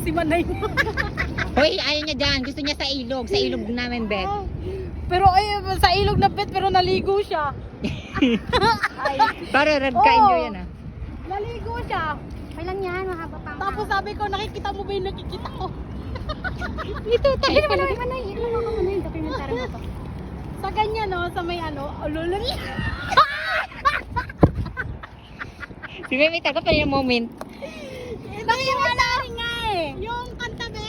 tapos si Manay. Hoy, ayaw niya dyan. Gusto niya sa ilog. Sa ilog namin, Bet. Pero ay, sa ilog na bet, pero naligo siya. Ay, Para ragkain nyo yan, ah. naligo siya. Kailan yan? Mahaba pa. Tapos sabi ko, nakikita mo ba yung nakikita ko? Dito tayo. Ay, Manay, Manay. Ito naman ako, Manay. Dokumentary mo to. Sa ganyan, no, sa may ano, ululun. Si Mimi tago pa yung moment. Nakiwala nga eh. Yung kanta be.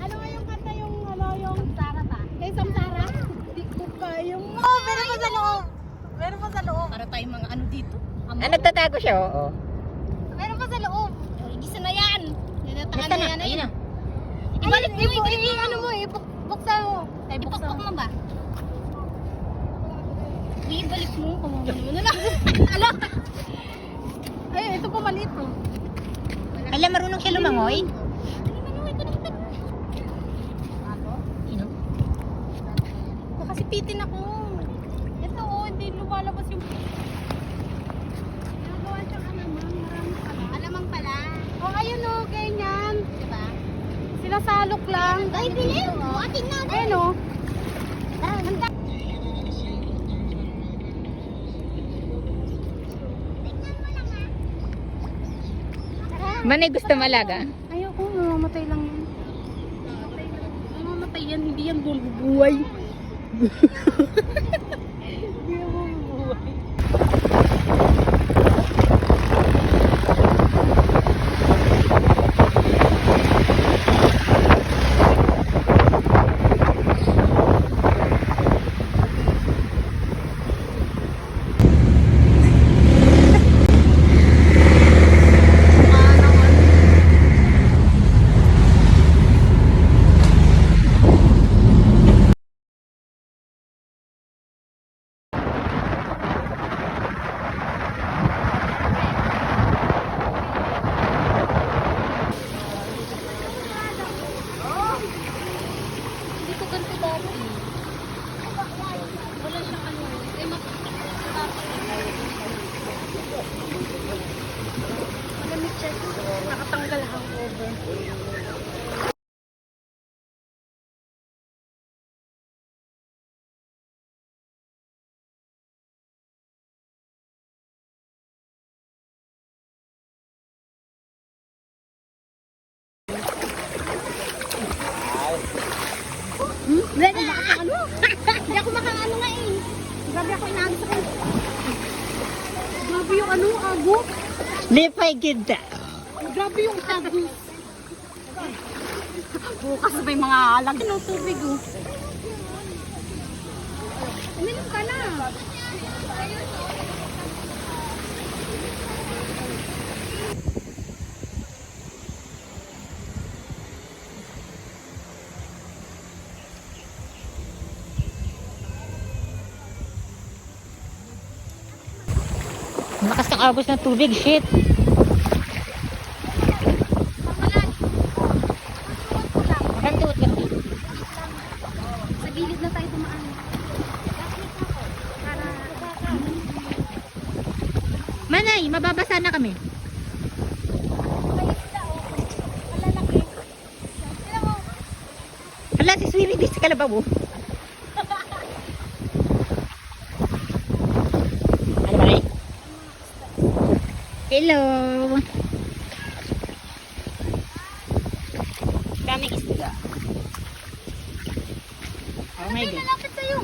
Ano nga yung kanta yung ano yung Samsara ba? Kay Samsara? Di ko kayong meron pa sa loob. Meron pa sa loob. Para tayong mga ano dito. Ah, nagtatago siya, oo. Meron pa sa loob. Igisa na yan. Basta na, ayun na. Ibalik mo, ibalik mo. Ano mo, buksan mo. Ay, buksan mo ba? Ibalik mo. Kumamano na lang. Ala. Ay, ito pa maliit oh. Alam, marunong siya lumangoy. Sino? Nakasipitin ako. Ito oh, hindi lumalabas yung... Nagawa siyang alamang, marami pala. Alamang pala. Oh, ayun oh, ganyan. Diba? Sinasalok lang. Ay, bilis. Buhatin na. Ayun oh. Manay gusto malaga. Ayoko, mamamatay lang yan. Mamamatay yan, hindi yan bubuhay. Hindi yan bubuhay. Hindi ko ganito dati. Wala siyang ano. Eh, Malamit siya. Nakatanggal hangover. Hindi ano? Hindi ako makaano nga eh. Grabe ako inagos ako. Grabe yung ano, agos. Lipay ganda. Grabe yung agos. Bukas may mga alag ng tubig oh. Uminom ka na. Lakas ng agos ng tubig, shit. Kantuot ka. Sa gilid na tayo dumaan. Manay, mababasa na kami. Hala, si Swimming di si Kalabaw. Ano ba, Nay? Hello. Daming isda. Oh my God. Lapit sa'yo.